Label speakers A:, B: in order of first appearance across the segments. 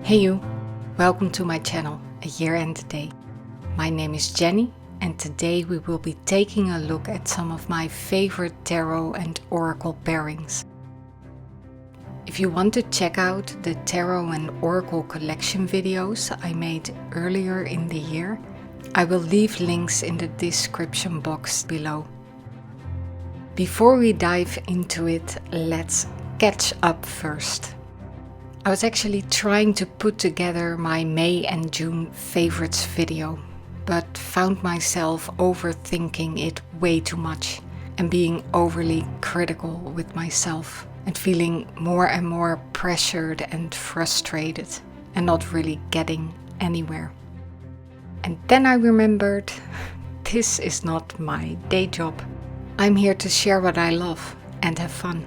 A: Hey you, welcome to my channel, A Year and a Day. My name is Jenny and today we will be taking a look at some of my favorite tarot and oracle pairings. If you want to check out the tarot and oracle collection videos I made earlier in the year, I will leave links in the description box below. Before we dive into it, let's catch up first. I was actually trying to put together my May and June favorites video, but found myself overthinking it way too much and being overly critical with myself and feeling more and more pressured and frustrated and not really getting anywhere. And then I remembered, this is not my day job. I'm here to share what I love and have fun.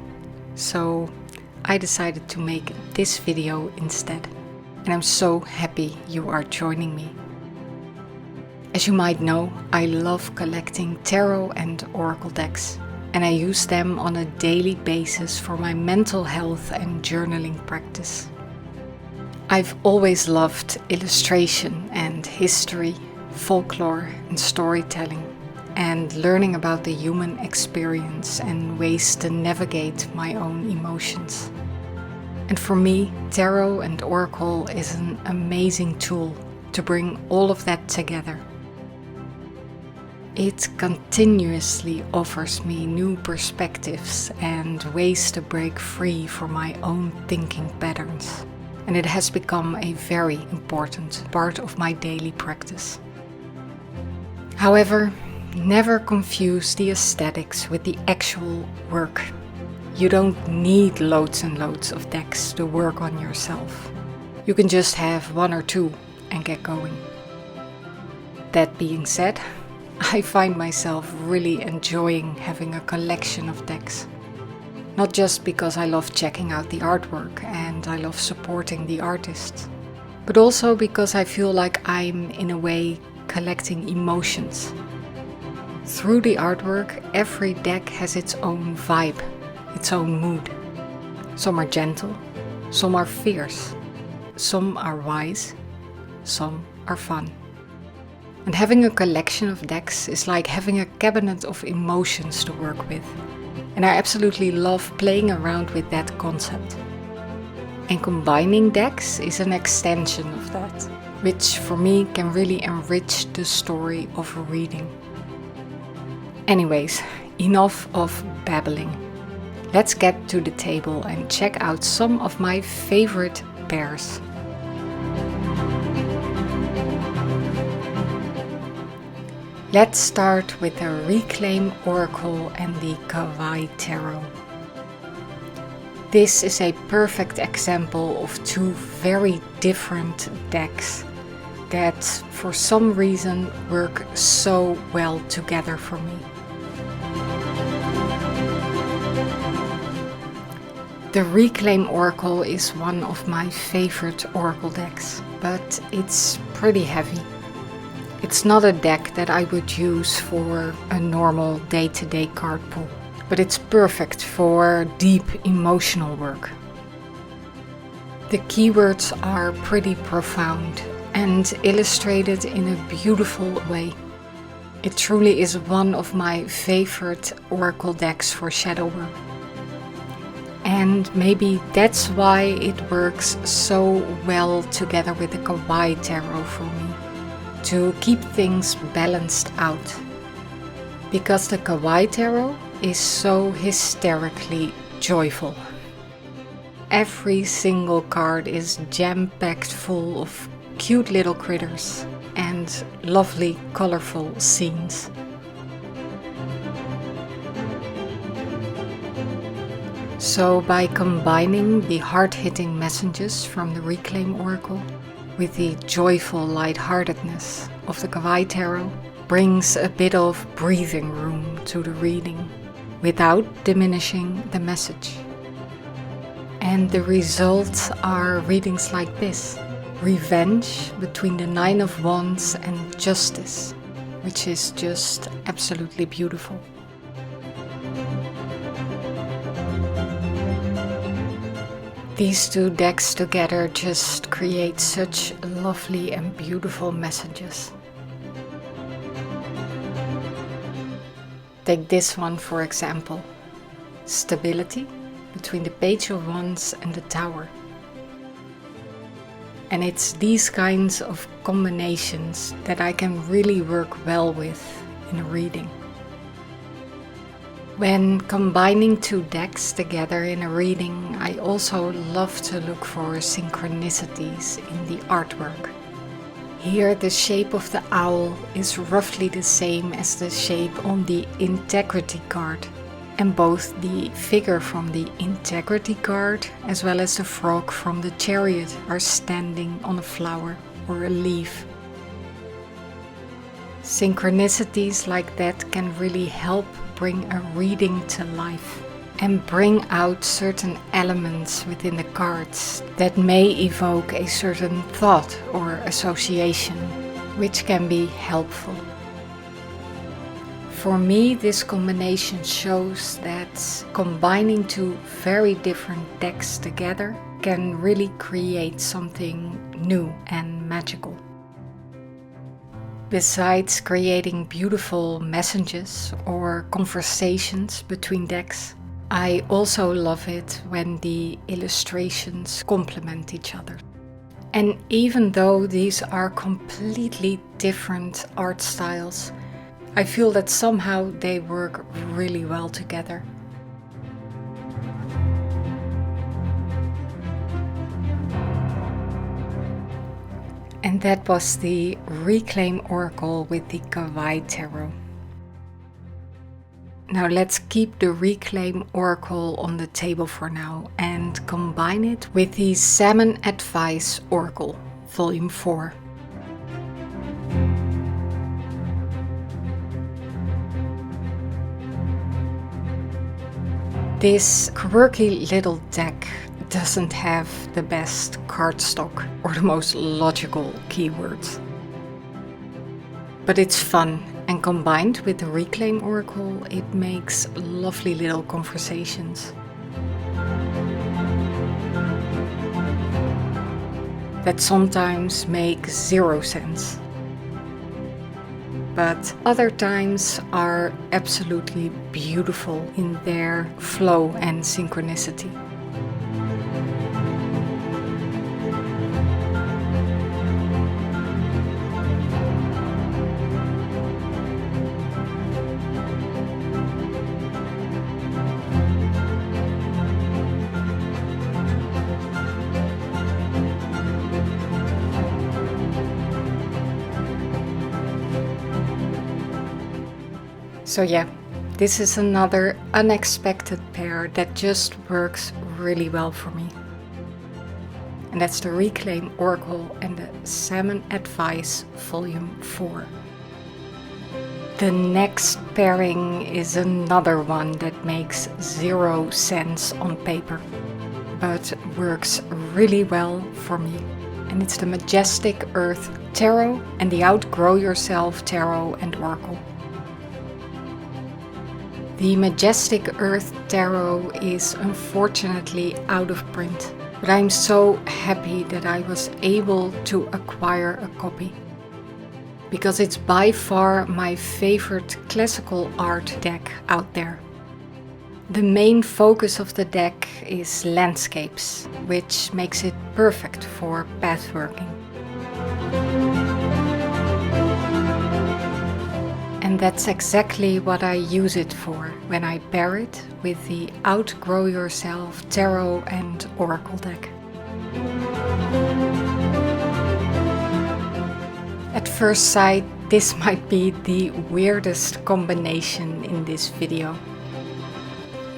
A: So I decided to make this video instead, and I'm so happy you are joining me. As you might know, I love collecting tarot and oracle decks, and I use them on a daily basis for my mental health and journaling practice. I've always loved illustration and history, folklore and storytelling, and learning about the human experience and ways to navigate my own emotions. And for me, tarot and oracle is an amazing tool to bring all of that together. It continuously offers me new perspectives and ways to break free from my own thinking patterns. And it has become a very important part of my daily practice. However, never confuse the aesthetics with the actual work. You don't need loads and loads of decks to work on yourself. You can just have one or two and get going. That being said, I find myself really enjoying having a collection of decks. Not just because I love checking out the artwork and I love supporting the artists, but also because I feel like I'm in a way collecting emotions. Through the artwork, every deck has its own vibe, its own mood. Some are gentle, some are fierce, some are wise, some are fun. And having a collection of decks is like having a cabinet of emotions to work with. And I absolutely love playing around with that concept. And combining decks is an extension of that, which for me can really enrich the story of a reading. Anyways, enough of babbling. Let's get to the table and check out some of my favorite pairs. Let's start with the Reclaim Oracle and the Kawaii Tarot. This is a perfect example of two very different decks that for some reason work so well together for me. The Reclaim Oracle is one of my favorite oracle decks, but it's pretty heavy. It's not a deck that I would use for a normal day-to-day card pull, but it's perfect for deep emotional work. The keywords are pretty profound and illustrated in a beautiful way. It truly is one of my favorite oracle decks for shadow work. And maybe that's why it works so well together with the Kawaii Tarot for me, to keep things balanced out. Because the Kawaii Tarot is so hysterically joyful. Every single card is jam-packed full of cute little critters and lovely colorful scenes. So by combining the hard-hitting messages from the Reclaim Oracle with the joyful lightheartedness of the Kawaii Tarot, brings a bit of breathing room to the reading without diminishing the message. And the results are readings like this: Revenge between the Nine of Wands and Justice, which is just absolutely beautiful. These two decks together just create such lovely and beautiful messages. Take this one for example. Stability between the Page of Wands and the Tower. And it's these kinds of combinations that I can really work well with in a reading. When combining two decks together in a reading, I also love to look for synchronicities in the artwork. Here the shape of the owl is roughly the same as the shape on the Integrity card. And both the figure from the Integrity card as well as the frog from the Chariot are standing on a flower or a leaf. Synchronicities like that can really help bring a reading to life and bring out certain elements within the cards that may evoke a certain thought or association, which can be helpful. For me, this combination shows that combining two very different decks together can really create something new and magical. Besides creating beautiful messages or conversations between decks, I also love it when the illustrations complement each other. And even though these are completely different art styles, I feel that somehow they work really well together. And that was the Reclaim Oracle with the Kawaii Tarot. Now let's keep the Reclaim Oracle on the table for now and combine it with the Salmon Advice Oracle, Volume 4. This quirky little deck doesn't have the best cardstock or the most logical keywords. But it's fun, and combined with the Reclaim Oracle, it makes lovely little conversations. That sometimes make zero sense, but other times are absolutely beautiful in their flow and synchronicity. So yeah, this is another unexpected pair that just works really well for me. And that's the Reclaim Oracle and the Salmon Advice Volume 4. The next pairing is another one that makes zero sense on paper, but works really well for me. And it's the Majestic Earth Tarot and the Outgrow Yourself Tarot and Oracle. The Majestic Earth Tarot is unfortunately out of print, but I'm so happy that I was able to acquire a copy, because it's by far my favorite classical art deck out there. The main focus of the deck is landscapes, which makes it perfect for pathworking. And that's exactly what I use it for when I pair it with the Outgrow Yourself Tarot and Oracle deck. At first sight, this might be the weirdest combination in this video.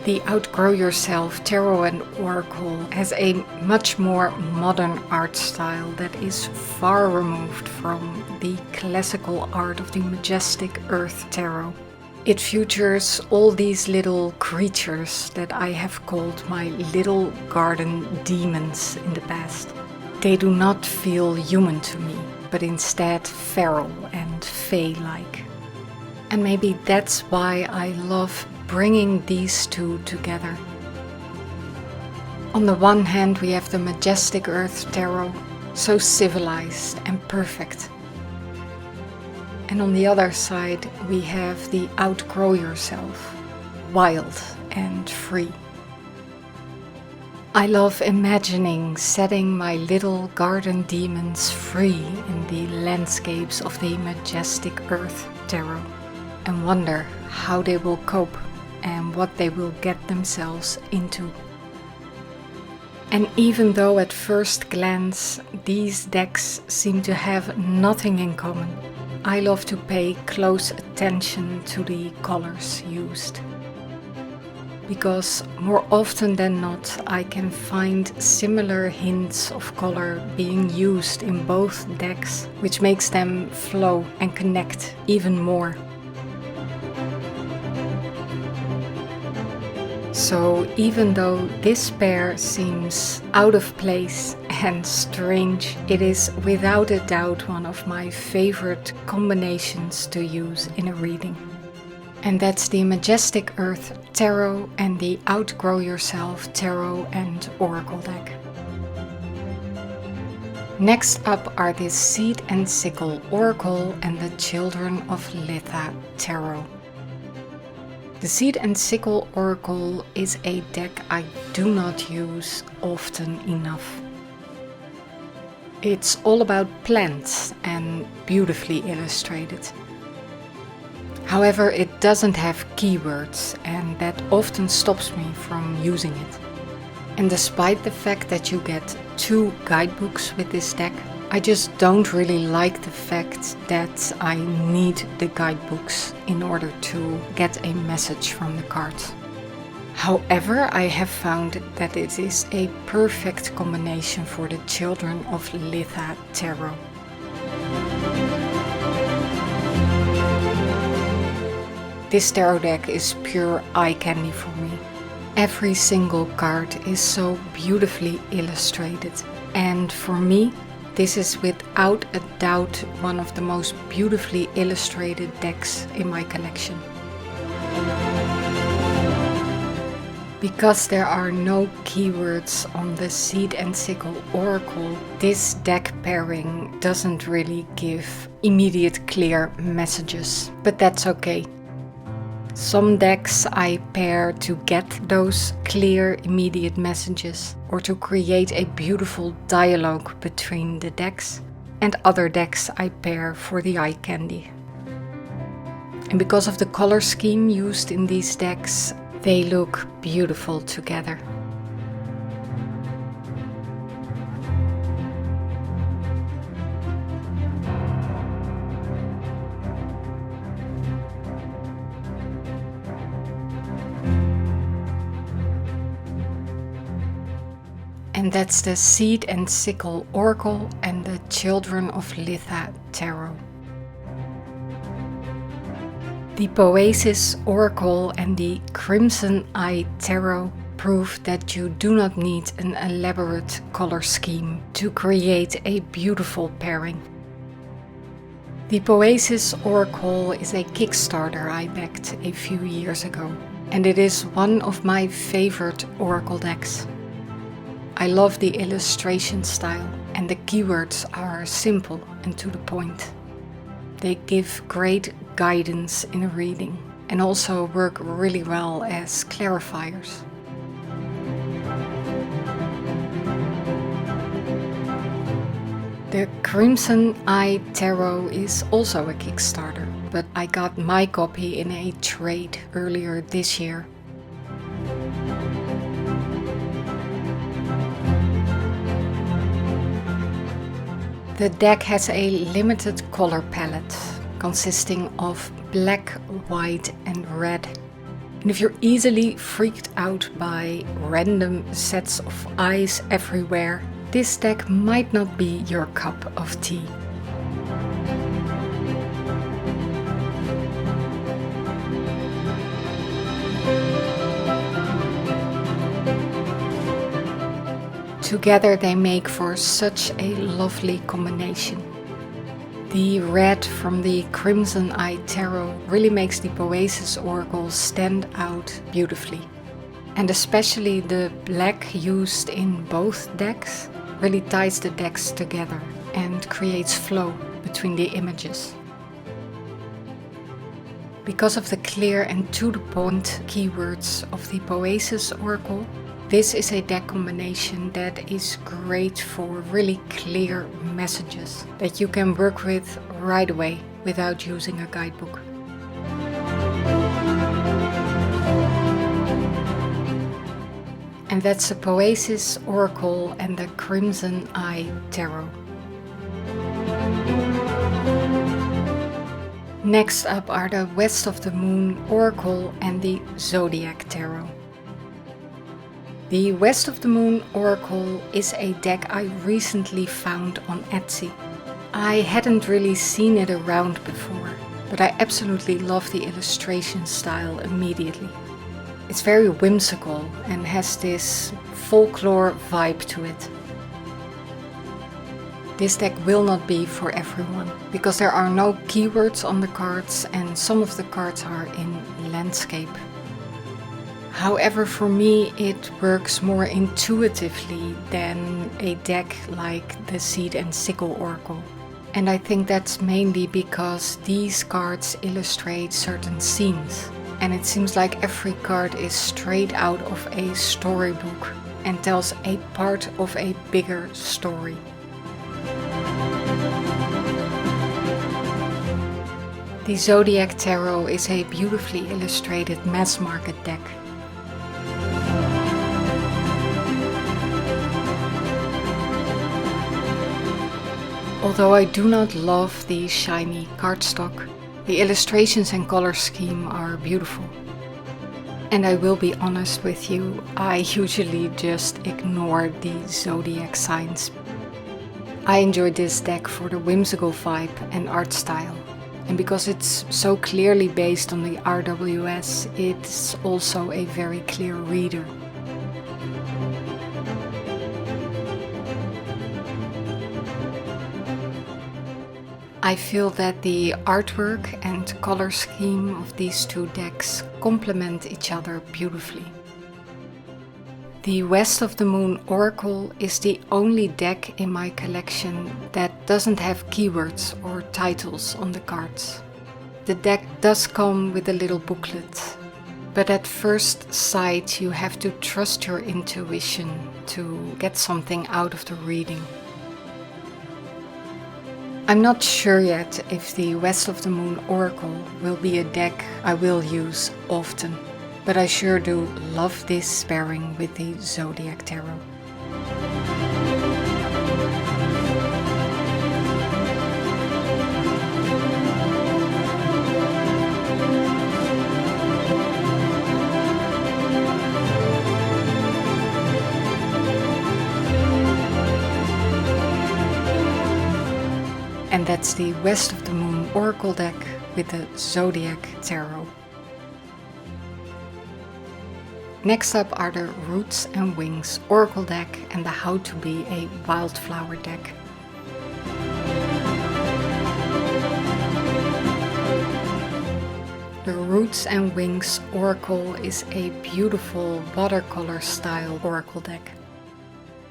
A: The Outgrow Yourself Tarot and Oracle has a much more modern art style that is far removed from the classical art of the Majestic Earth Tarot. It features all these little creatures that I have called my little garden demons in the past. They do not feel human to me, but instead feral and fey-like. And maybe that's why I love bringing these two together. On the one hand, we have the Majestic Earth Tarot, so civilized and perfect. And on the other side, we have the Outgrow Yourself, wild and free. I love imagining setting my little garden demons free in the landscapes of the Majestic Earth Tarot and wonder how they will cope and what they will get themselves into. And even though at first glance these decks seem to have nothing in common, I love to pay close attention to the colors used. Because more often than not I can find similar hints of color being used in both decks, which makes them flow and connect even more. So even though this pair seems out of place and strange, it is without a doubt one of my favorite combinations to use in a reading. And that's the Majestic Earth Tarot and the Outgrow Yourself Tarot and Oracle deck. Next up are the Seed and Sickle Oracle and the Children of Litha Tarot. The Seed and Sickle Oracle is a deck I do not use often enough. It's all about plants and beautifully illustrated. However, it doesn't have keywords, and that often stops me from using it. And despite the fact that you get 2 guidebooks with this deck, I just don't really like the fact that I need the guidebooks in order to get a message from the cards. However, I have found that it is a perfect combination for the Children of Litha Tarot. This tarot deck is pure eye candy for me. Every single card is so beautifully illustrated, and for me, this is without a doubt one of the most beautifully illustrated decks in my collection. Because there are no keywords on the Seed and Sickle Oracle, this deck pairing doesn't really give immediate clear messages, but that's okay. Some decks I pair to get those clear immediate messages or to create a beautiful dialogue between the decks, and other decks I pair for the eye candy. And because of the color scheme used in these decks, they look beautiful together. And that's the Seed and Sickle Oracle and the Children of Litha Tarot. The Poesis Oracle and the Crimson Eye Tarot prove that you do not need an elaborate color scheme to create a beautiful pairing. The Poesis Oracle is a Kickstarter I backed a few years ago, and it is one of my favorite Oracle decks. I love the illustration style, and the keywords are simple and to the point. They give great guidance in a reading and also work really well as clarifiers. The Crimson Eye Tarot is also a Kickstarter, but I got my copy in a trade earlier this year. The deck has a limited color palette consisting of black, white and red. And if you're easily freaked out by random sets of eyes everywhere, this deck might not be your cup of tea. Together they make for such a lovely combination. The red from the Crimson Eye Tarot really makes the Poesis Oracle stand out beautifully. And especially the black used in both decks really ties the decks together and creates flow between the images. Because of the clear and to-the-point keywords of the Poesis Oracle, this is a deck combination that is great for really clear messages that you can work with right away without using a guidebook. And that's the Poesis Oracle and the Crimson Eye Tarot. Next up are the West of the Moon Oracle and the Zodiac Tarot. The West of the Moon Oracle is a deck I recently found on Etsy. I hadn't really seen it around before, but I absolutely love the illustration style immediately. It's very whimsical and has this folklore vibe to it. This deck will not be for everyone, because there are no keywords on the cards and some of the cards are in landscape. However, for me it works more intuitively than a deck like the Seed and Sickle Oracle. And I think that's mainly because these cards illustrate certain scenes. And it seems like every card is straight out of a storybook and tells a part of a bigger story. The Zodiac Tarot is a beautifully illustrated mass market deck. Although I do not love the shiny cardstock, the illustrations and color scheme are beautiful. And I will be honest with you, I usually just ignore the zodiac signs. I enjoy this deck for the whimsical vibe and art style. And because it's so clearly based on the RWS, it's also a very clear reader. I feel that the artwork and color scheme of these two decks complement each other beautifully. The West of the Moon Oracle is the only deck in my collection that doesn't have keywords or titles on the cards. The deck does come with a little booklet, but at first sight you have to trust your intuition to get something out of the reading. I'm not sure yet if the West of the Moon Oracle will be a deck I will use often, but I sure do love this pairing with the Zodiac Tarot. And that's the West of the Moon Oracle deck with the Zodiac Tarot. Next up are the Roots and Wings Oracle deck and the How to Be a Wildflower deck. The Roots and Wings Oracle is a beautiful watercolor style oracle deck.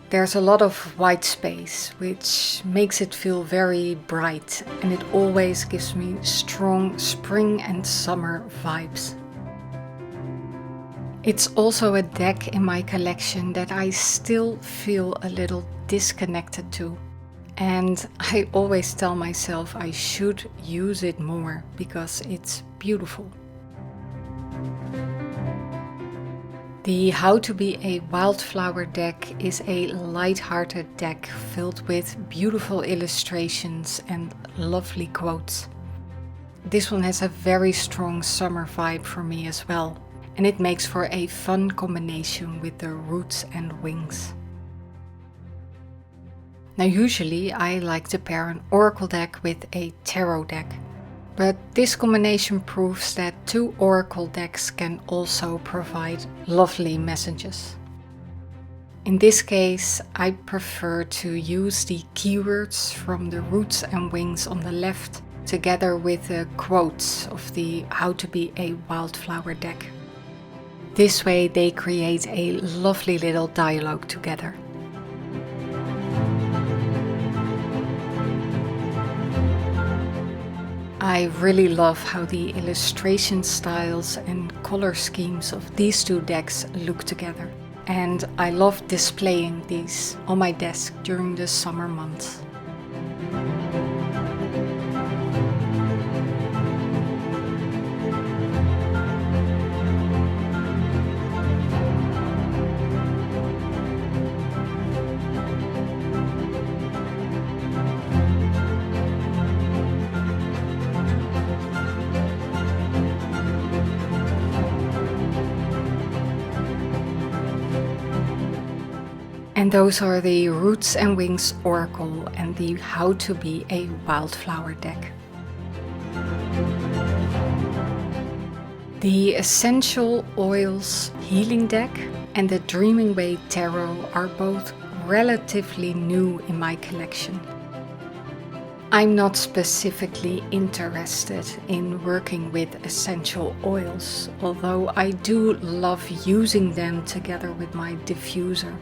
A: There's a lot of white space, which makes it feel very bright, and it always gives me strong spring and summer vibes. It's also a deck in my collection that I still feel a little disconnected to. And I always tell myself I should use it more because it's beautiful. The How to Be a Wildflower deck is a light-hearted deck filled with beautiful illustrations and lovely quotes. This one has a very strong summer vibe for me as well, and it makes for a fun combination with the Roots and Wings. Now usually I like to pair an oracle deck with a tarot deck. But this combination proves that two oracle decks can also provide lovely messages. In this case, I prefer to use the keywords from the Roots and Wings on the left together with the quotes of the How to Be a Wildflower deck. This way they create a lovely little dialogue together. I really love how the illustration styles and color schemes of these two decks look together. And I love displaying these on my desk during the summer months. And those are the Roots and Wings Oracle and the How to Be a Wildflower deck. The Essential Oils Healing deck and the Dreaming Way Tarot are both relatively new in my collection. I'm not specifically interested in working with essential oils, although I do love using them together with my diffuser.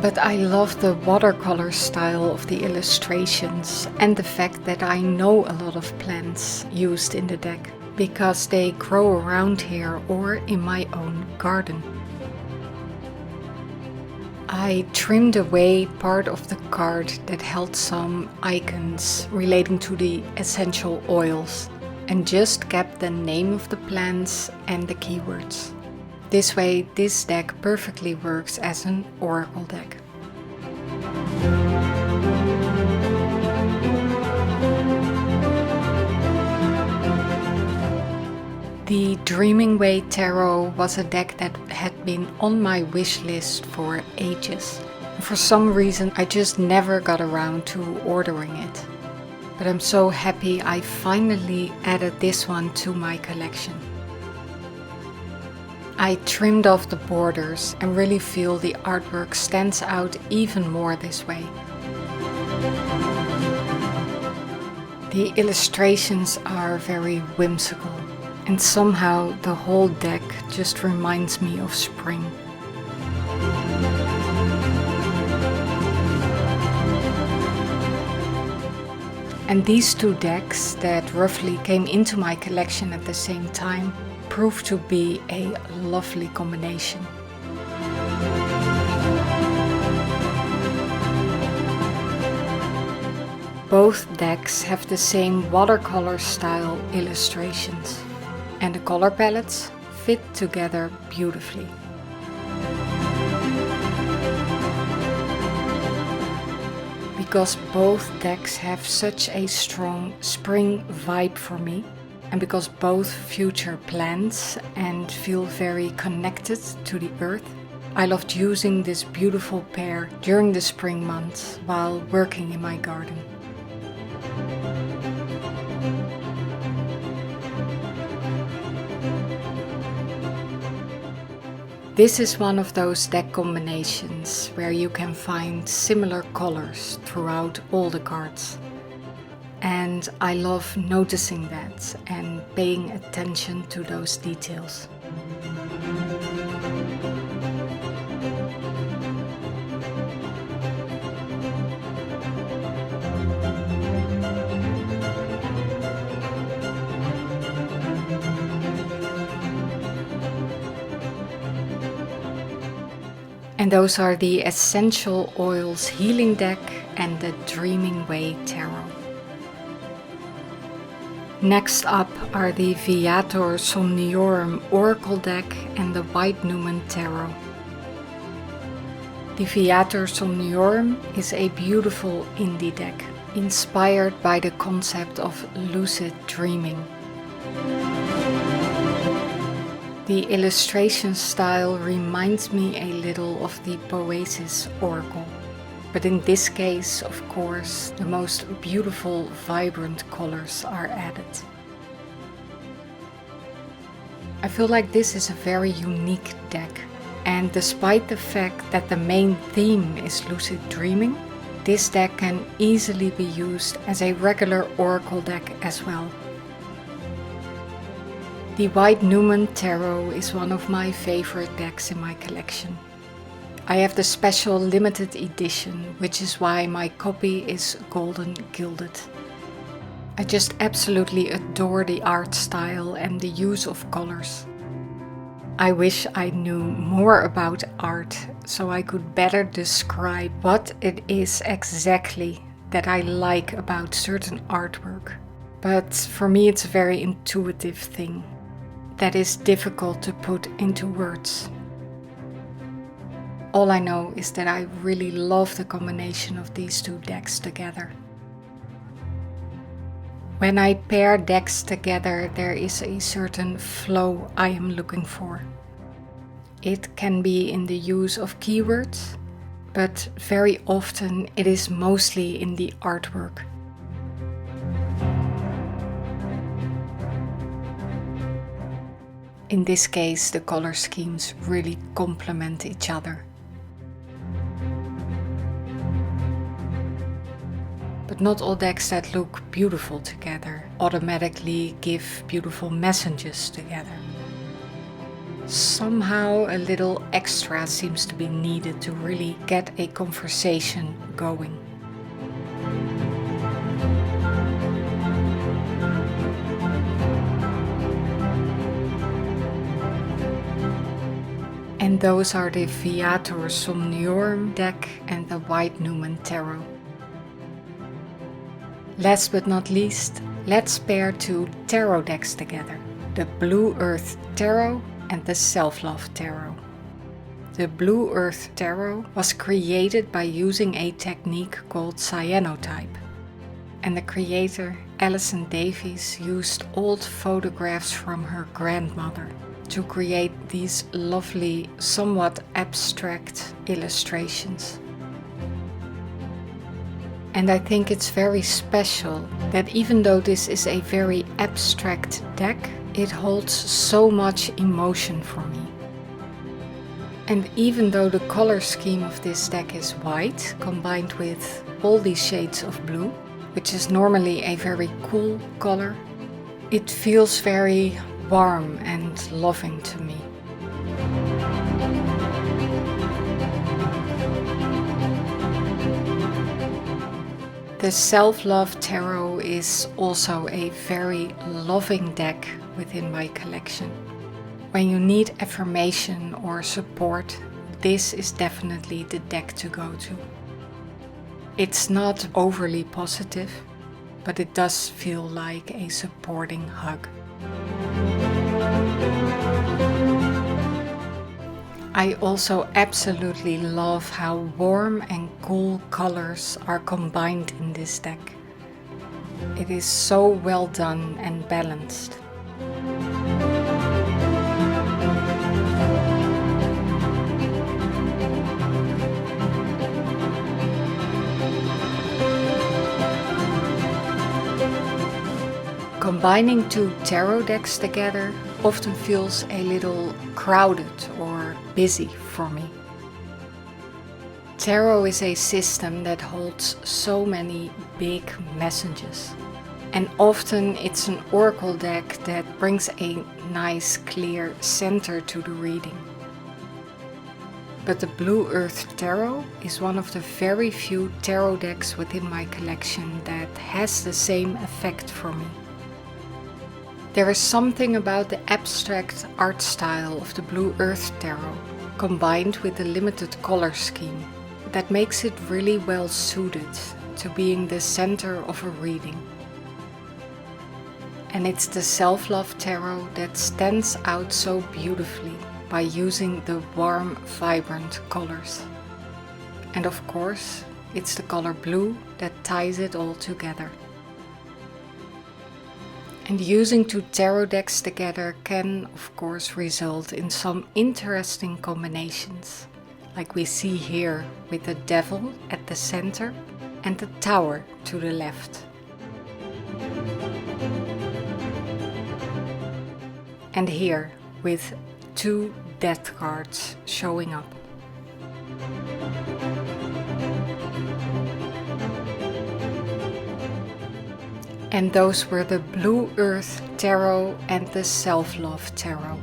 A: But I love the watercolor style of the illustrations and the fact that I know a lot of plants used in the deck because they grow around here or in my own garden. I trimmed away part of the card that held some icons relating to the essential oils and just kept the name of the plants and the keywords. This way, this deck perfectly works as an oracle deck. The Dreaming Way Tarot was a deck that had been on my wish list for ages. For some reason, I just never got around to ordering it. But I'm so happy I finally added this one to my collection. I trimmed off the borders and really feel the artwork stands out even more this way. The illustrations are very whimsical, and somehow the whole deck just reminds me of spring. And these two decks that roughly came into my collection at the same time proved to be a lovely combination. Both decks have the same watercolor style illustrations, and the color palettes fit together beautifully. Because both decks have such a strong spring vibe for me, and because both feature plants and feel very connected to the earth, I loved using this beautiful pair during the spring months while working in my garden. This is one of those deck combinations where you can find similar colors throughout all the cards. And I love noticing that and paying attention to those details. And those are the Essential Oils Healing deck and the Dreaming Way Tarot. Next up are the Viator Somniorum Oracle deck and the White Numen Tarot. The Viator Somniorum is a beautiful indie deck, inspired by the concept of lucid dreaming. The illustration style reminds me a little of the Poesis Oracle. But in this case, of course, the most beautiful, vibrant colors are added. I feel like this is a very unique deck, and despite the fact that the main theme is lucid dreaming, this deck can easily be used as a regular oracle deck as well. The White Numen Tarot is one of my favorite decks in my collection. I have the special limited edition, which is why my copy is golden gilded. I just absolutely adore the art style and the use of colors. I wish I knew more about art so I could better describe what it is exactly that I like about certain artwork. But for me it's a very intuitive thing that is difficult to put into words. All I know is that I really love the combination of these two decks together. When I pair decks together, there is a certain flow I am looking for. It can be in the use of keywords, but very often it is mostly in the artwork. In this case, the color schemes really complement each other. But not all decks that look beautiful together automatically give beautiful messages together. Somehow a little extra seems to be needed to really get a conversation going. And those are the Viator Somniorum deck and the White Numen Tarot. Last but not least, let's pair two tarot decks together, the Blue Earth Tarot and the Self-Love Tarot. The Blue Earth Tarot was created by using a technique called cyanotype, and the creator, Alison Davies, used old photographs from her grandmother to create these lovely, somewhat abstract illustrations. And I think it's very special that even though this is a very abstract deck, it holds so much emotion for me. And even though the color scheme of this deck is white, combined with all these shades of blue, which is normally a very cool color, it feels very warm and loving to me. The Self-Love Tarot is also a very loving deck within my collection. When you need affirmation or support, this is definitely the deck to go to. It's not overly positive, but it does feel like a supporting hug. I also absolutely love how warm and cool colors are combined in this deck. It is so well done and balanced. Combining two tarot decks together often feels a little crowded or busy for me. Tarot is a system that holds so many big messages, and often it's an oracle deck that brings a nice clear center to the reading. But the Blue Earth Tarot is one of the very few tarot decks within my collection that has the same effect for me. There is something about the abstract art style of the Blue Earth Tarot, combined with the limited color scheme, that makes it really well suited to being the center of a reading. And it's the Self-Love Tarot that stands out so beautifully by using the warm, vibrant colors. And of course, it's the color blue that ties it all together. And using two tarot decks together can, of course, result in some interesting combinations, like we see here with the Devil at the center and the Tower to the left. And here with two Death cards showing up. And those were the Blue Earth Tarot and the Self-Love Tarot.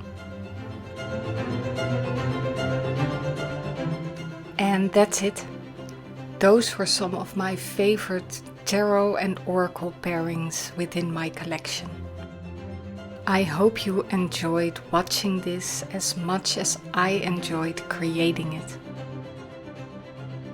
A: And that's it. Those were some of my favorite tarot and oracle pairings within my collection. I hope you enjoyed watching this as much as I enjoyed creating it.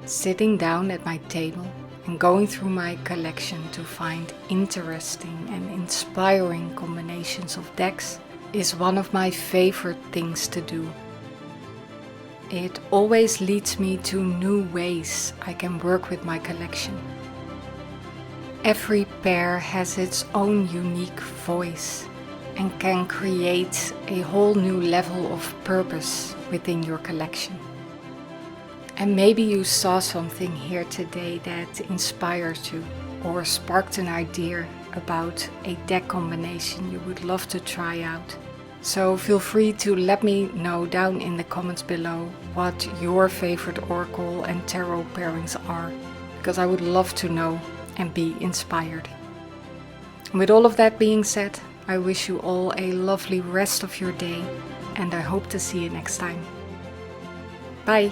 A: Sitting down at my table and going through my collection to find interesting and inspiring combinations of decks is one of my favorite things to do. It always leads me to new ways I can work with my collection. Every pair has its own unique voice and can create a whole new level of purpose within your collection. And maybe you saw something here today that inspired you or sparked an idea about a deck combination you would love to try out. So feel free to let me know down in the comments below what your favorite oracle and tarot pairings are, because I would love to know and be inspired. With all of that being said, I wish you all a lovely rest of your day, and I hope to see you next time. Bye!